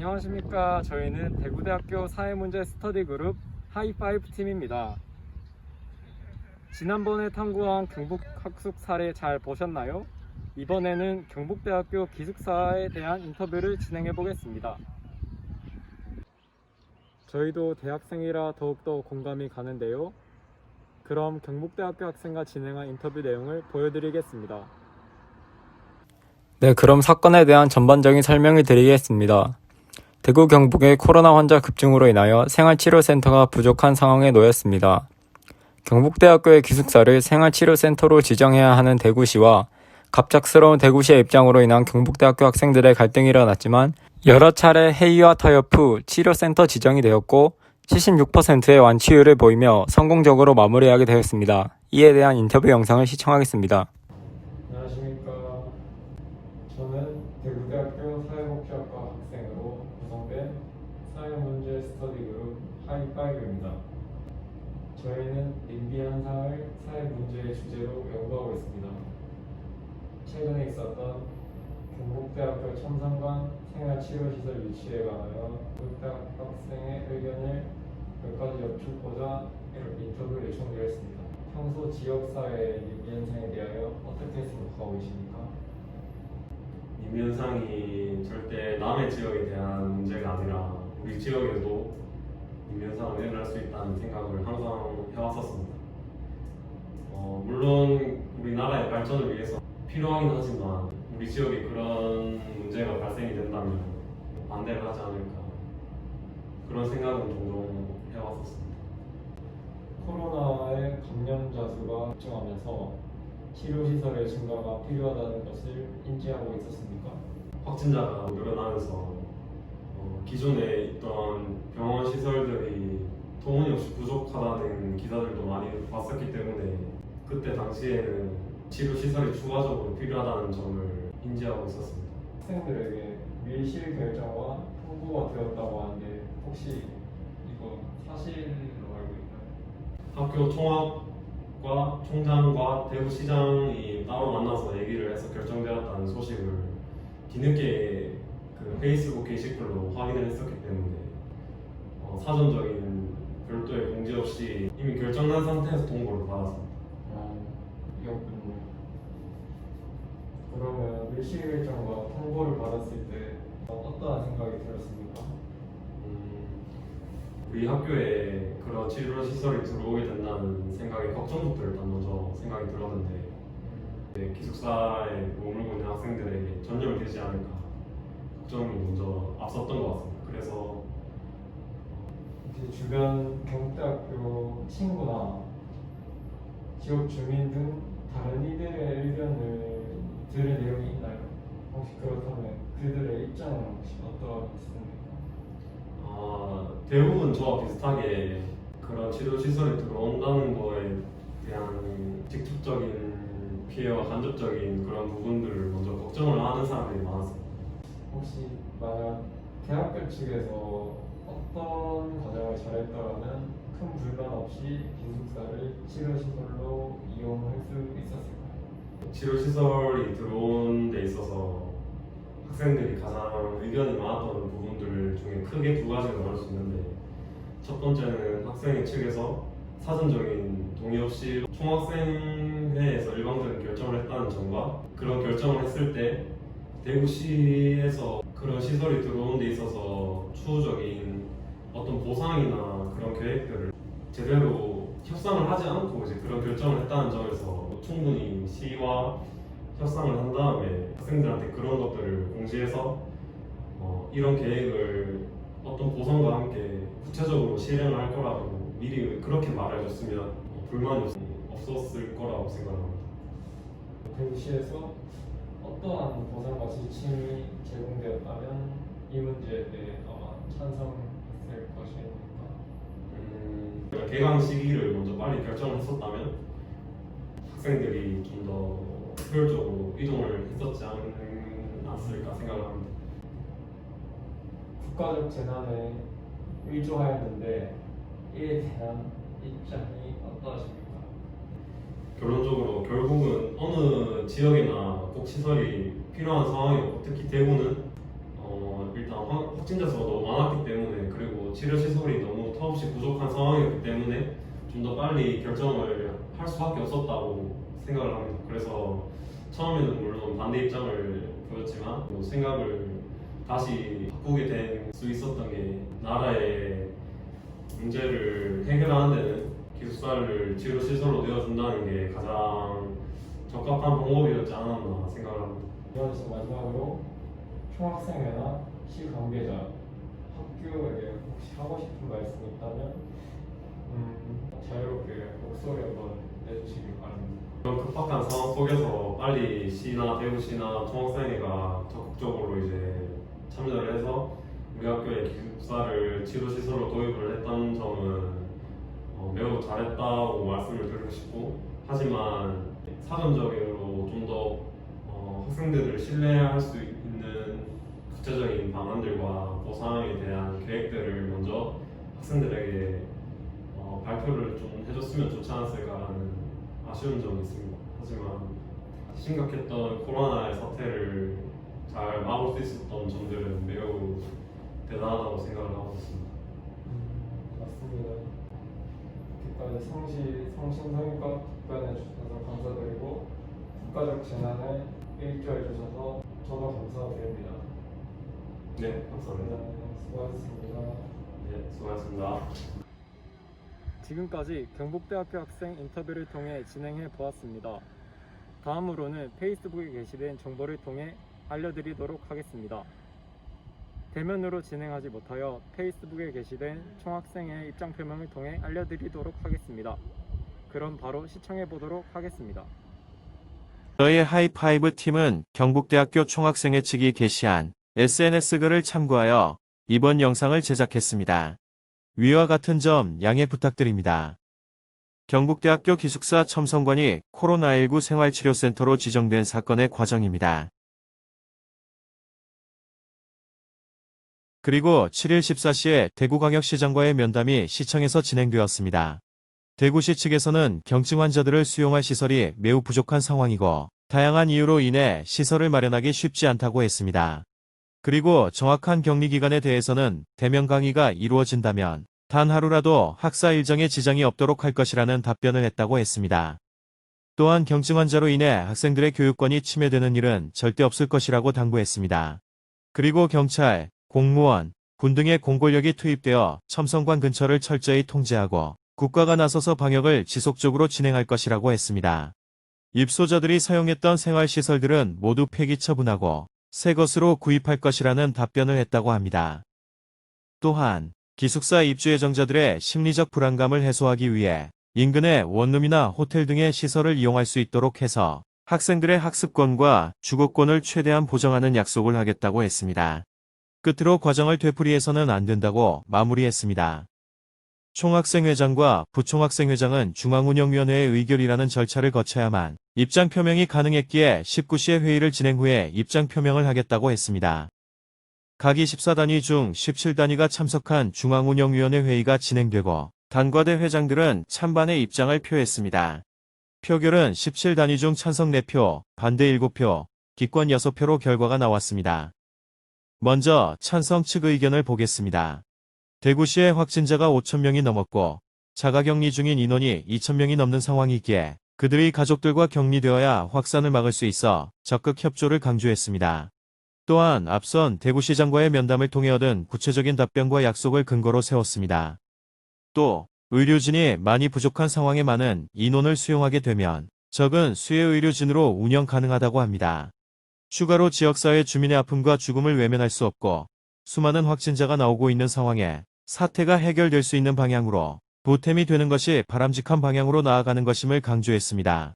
안녕하십니까. 저희는 대구대학교 사회문제 스터디그룹 하이파이브 팀입니다. 지난번에 탐구한 경북 학숙 사례 잘 보셨나요? 이번에는 경북대학교 기숙사에 대한 인터뷰를 진행해 보겠습니다. 저희도 대학생이라 더욱더 공감이 가는데요. 그럼 경북대학교 학생과 진행한 인터뷰 내용을 보여드리겠습니다. 네, 그럼 사건에 대한 전반적인 설명을 드리겠습니다. 대구 경북의 코로나 환자 급증으로 인하여 생활치료센터가 부족한 상황에 놓였습니다. 경북대학교의 기숙사를 생활치료센터로 지정해야 하는 대구시와 갑작스러운 대구시의 입장으로 인한 경북대학교 학생들의 갈등이 일어났지만 여러 차례 회의와 타협 후 치료센터 지정이 되었고 76%의 완치율을 보이며 성공적으로 마무리하게 되었습니다. 이에 대한 인터뷰 영상을 시청하겠습니다. 안녕하십니까. 저는 대구대학교 사회복지학과 학생으로 구성된 사회문제 스터디그룹 하이파이브입니다. 저희는 인비 현상을 사회문제의 주제로 연구하고 있습니다. 최근에 있었던 경북대학교 첨성관 생활치료시설 유치에 관하여 경북대학교 학생의 의견을 몇 가지 여쭙고자 이렇게 인터뷰를 요청드렸습니다. 평소 지역사회의 인비 현상에 대하여 어떻게 생각하고 계십니까? 인비 현상이 절대 남의 지역에 대한 문제가 아니라 우리 지역에도 인비 현상은 일어날 수 있다는 생각을 항상 해왔었습니다. 물론 우리나라의 발전을 위해서 필요하긴 하지만 우리 지역에 그런 문제가 발생이 된다면 반대를 하지 않을까 그런 생각은 종종 해왔었습니다. 코로나의 감염자 수가 급증하면서 치료시설의 증가가 필요하다는 것을 인지하고 있었습니까? 확진자가 늘어나면서 기존에 있던 병원 시설들이 터무니없이 부족하다는 기사들도 많이 봤었기 때문에 그때 당시에는 치료 시설이 추가적으로 필요하다는 점을 인지하고 있었습니다. 학생들에게 밀실 결정과 통보가 되었다고 하는데 혹시 이거 사실로 알고 있나요? 학교 총학과 총장과 대구시장이 따로 만나서 얘기를 해서 결정되었다는 소식을 뒤늦게 그 페이스북 게시글로 확인을 했었기 때문에 사전적인 별도의 공지 없이 이미 결정난 상태에서 통보를 받았습니다. 이었군요. 그러면 밀실 결정과 통보를 받았을 때 어떠한 생각이 들었습니까? 우리 학교에 그런 치료 시설이 들어오게 된다는 생각에 걱정부터 일단 먼저 생각이 들었는데 기숙사에 머물고 있는 학생들에게 전염이 되지 않을까 걱정이 먼저 앞섰던 것 같습니다. 그래서 혹시 주변 경북대학교 친구나 지역 주민 등 다른 이들의 의견을 들은 내용이 있나요? 혹시 그렇다면 그들의 입장은 혹시 어떠했습니까? 대부분 저와 비슷하게 그런 치료 시설이 들어온다는 거에 대한 직접적인 피해와 간접적인 그런 부분들을 먼저 걱정을 하는 사람들이 많았습니다. 혹시 만약 대학교 측에서 어떤 과정을 잘했더라면 큰 불만 없이 기숙사를 치료시설로 이용할 수 있었을까요? 치료 시설이 들어온 데 있어서 학생들이 가장 의견이 많았던 부분들 중에 크게 두 가지가 나올 수 있는데 첫 번째는 학생 측에서 사전적인 동의 없이 총학생회에서 일방적인 결정을 했다는 점과 그런 결정을 했을 때 대구시에서 그런 시설이 들어온 데 있어서 추후적인 어떤 보상이나 그런 계획들을 제대로 협상을 하지 않고 이제 그런 결정을 했다는 점에서 충분히 시와 협상을 한 다음에 학생들한테 그런 것들을 공지해서 이런 계획을 어떤 보상과 함께 구체적으로 실행을 할 거라고 미리 그렇게 말해줬으면 불만이 없었을 거라고 생각합니다. 대구시에서 어떠한 보상과 지침이 제공되었다면 이 문제에 대해 아마 찬성했을 것입니까? 개강 시기를 먼저 빨리 결정을 했었다면 학생들이 좀 더 효율적으로 이동을 했었지 않았을까 생각을 합니다. 국가적 재난에 일조하였는데 이에 대한 입장이 어떠하십니까? 결론적으로 결국은 어느 지역이나 꼭 시설이 필요한 상황이었고 특히 대구는 일단 확진자 수가 너무 많았기 때문에, 그리고 치료 시설이 너무 턱없이 부족한 상황이었기 때문에 좀 더 빨리 결정을 할 수밖에 없었다고 생각을 합니다. 그래서 처음에는 물론 반대 입장을 보였지만 생각을 다시 바꾸게 된 수 있었던 게, 나라의 문제를 해결하는 데는 기숙사를 치료 시설로 내어준다는 게 가장 적합한 방법이었지 않았나 생각을 합니다. 이어서 마지막으로 총학생회나 시관계자, 학교에게 혹시 하고 싶은 말씀이 있다면 자유롭게 목소리 한번 내주시기 바랍니다. 이런 급박한 상황 속에서 빨리 시나 대구시나 총학생회가 적극적으로 이제 참여를 해서 우리 학교의 기숙사를 치료시설로 도입을 했던 점은 매우 잘했다고 말씀을 드리고 싶고, 하지만 사전적으로 좀 더 학생들을 신뢰할 수 있는 구체적인 방안들과 보상에 대한 계획들을 먼저 학생들에게 발표를 좀 해줬으면 좋지 않았을까라는 아쉬운 점이 있습니다. 하지만 심각했던 코로나의 사태를 잘 막을 수 있었던 점들은 매우 대단하다고 생각을 하고 있습니다. 맞습니다. 이렇게까지 성심성의껏 답변해 주셔서 감사드리고, 국가적 재난에 일조해 주셔서 저도 감사드립니다. 네, 감사합니다. 수고하셨습니다. 네, 수고하셨습니다. 지금까지 경북대학교 학생 인터뷰를 통해 진행해 보았습니다. 다음으로는 페이스북에 게시된 정보를 통해 알려드리도록 하겠습니다. 대면으로 진행하지 못하여 페이스북에 게시된 총학생의 입장 표명을 통해 알려드리도록 하겠습니다. 그럼 바로 시청해 보도록 하겠습니다. 저희 하이파이브 팀은 경북대학교 총학생회 측이 게시한 SNS 글을 참고하여 이번 영상을 제작했습니다. 위와 같은 점 양해 부탁드립니다. 경북대학교 기숙사 첨성관이 코로나19 생활치료센터로 지정된 사건의 과정입니다. 그리고 7일 14시에 대구광역시장과의 면담이 시청에서 진행되었습니다. 대구시 측에서는 경증 환자들을 수용할 시설이 매우 부족한 상황이고 다양한 이유로 인해 시설을 마련하기 쉽지 않다고 했습니다. 그리고 정확한 격리 기간에 대해서는 대면 강의가 이루어진다면 단 하루라도 학사 일정에 지장이 없도록 할 것이라는 답변을 했다고 했습니다. 또한 경증 환자로 인해 학생들의 교육권이 침해되는 일은 절대 없을 것이라고 당부했습니다. 그리고 경찰, 공무원, 군 등의 공권력이 투입되어 첨성관 근처를 철저히 통제하고 국가가 나서서 방역을 지속적으로 진행할 것이라고 했습니다. 입소자들이 사용했던 생활시설들은 모두 폐기 처분하고 새 것으로 구입할 것이라는 답변을 했다고 합니다. 또한 기숙사 입주 예정자들의 심리적 불안감을 해소하기 위해 인근의 원룸이나 호텔 등의 시설을 이용할 수 있도록 해서 학생들의 학습권과 주거권을 최대한 보장하는 약속을 하겠다고 했습니다. 끝으로 과정을 되풀이해서는 안 된다고 마무리했습니다. 총학생회장과 부총학생회장은 중앙운영위원회의 의결이라는 절차를 거쳐야만 입장 표명이 가능했기에 19시에 회의를 진행 후에 입장 표명을 하겠다고 했습니다. 각 24단위 중 17단위가 참석한 중앙운영위원회 회의가 진행되고 단과대 회장들은 찬반의 입장을 표했습니다. 표결은 17단위 중 찬성 4표, 반대 7표, 기권 6표로 결과가 나왔습니다. 먼저 찬성 측 의견을 보겠습니다. 대구시의 확진자가 5,000명이 넘었고 자가격리 중인 인원이 2,000명이 넘는 상황이기에 그들의 가족들과 격리되어야 확산을 막을 수 있어 적극 협조를 강조했습니다. 또한 앞선 대구시장과의 면담을 통해 얻은 구체적인 답변과 약속을 근거로 세웠습니다. 또 의료진이 많이 부족한 상황에 많은 인원을 수용하게 되면 적은 수의 의료진으로 운영 가능하다고 합니다. 추가로 지역사회 주민의 아픔과 죽음을 외면할 수 없고 수많은 확진자가 나오고 있는 상황에 사태가 해결될 수 있는 방향으로 보탬이 되는 것이 바람직한 방향으로 나아가는 것임을 강조했습니다.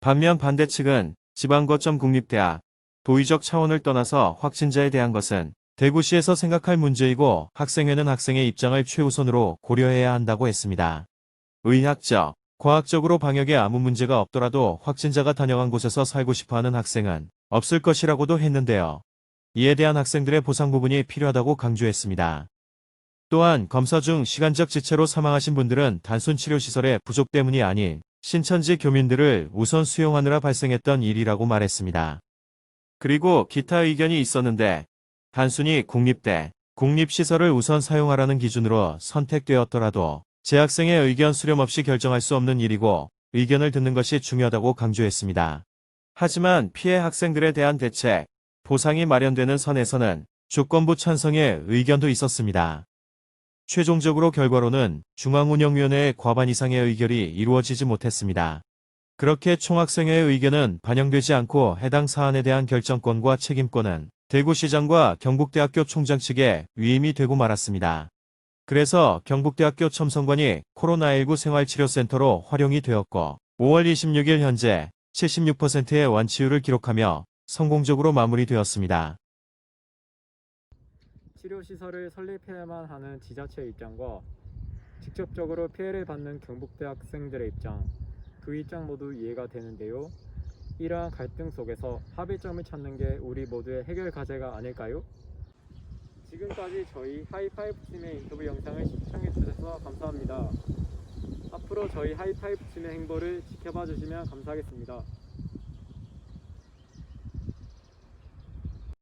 반면 반대 측은 지방거점 국립대학, 도의적 차원을 떠나서 확진자에 대한 것은 대구시에서 생각할 문제이고 학생회는 학생의 입장을 최우선으로 고려해야 한다고 했습니다. 의학적, 과학적으로 방역에 아무 문제가 없더라도 확진자가 다녀간 곳에서 살고 싶어하는 학생은 없을 것이라고도 했는데요. 이에 대한 학생들의 보상 부분이 필요하다고 강조했습니다. 또한 검사 중 시간적 지체로 사망하신 분들은 단순 치료시설의 부족 때문이 아닌 신천지 교민들을 우선 수용하느라 발생했던 일이라고 말했습니다. 그리고 기타 의견이 있었는데 단순히 국립대, 공립시설을 우선 사용하라는 기준으로 선택되었더라도 재학생의 의견 수렴 없이 결정할 수 없는 일이고 의견을 듣는 것이 중요하다고 강조했습니다. 하지만 피해 학생들에 대한 대책, 보상이 마련되는 선에서는 조건부 찬성의 의견도 있었습니다. 최종적으로 결과로는 중앙운영위원회의 과반 이상의 의결이 이루어지지 못했습니다. 그렇게 총학생회의 의견은 반영되지 않고 해당 사안에 대한 결정권과 책임권은 대구시장과 경북대학교 총장 측에 위임이 되고 말았습니다. 그래서 경북대학교 첨성관이 코로나19 생활치료센터로 활용이 되었고 5월 26일 현재 76%의 완치율을 기록하며 성공적으로 마무리되었습니다. 치료시설을 설립해야만 하는 지자체의 입장과 직접적으로 피해를 받는 경북대 학생들의 입장, 두 입장 모두 이해가 되는데요. 이러한 갈등 속에서 합의점을 찾는 게 우리 모두의 해결 과제가 아닐까요? 지금까지 저희 하이파이브 팀의 인터뷰 영상을 시청해주셔서 감사합니다. 앞으로 저희 하이파이브 팀의 행보를 지켜봐 주시면 감사하겠습니다.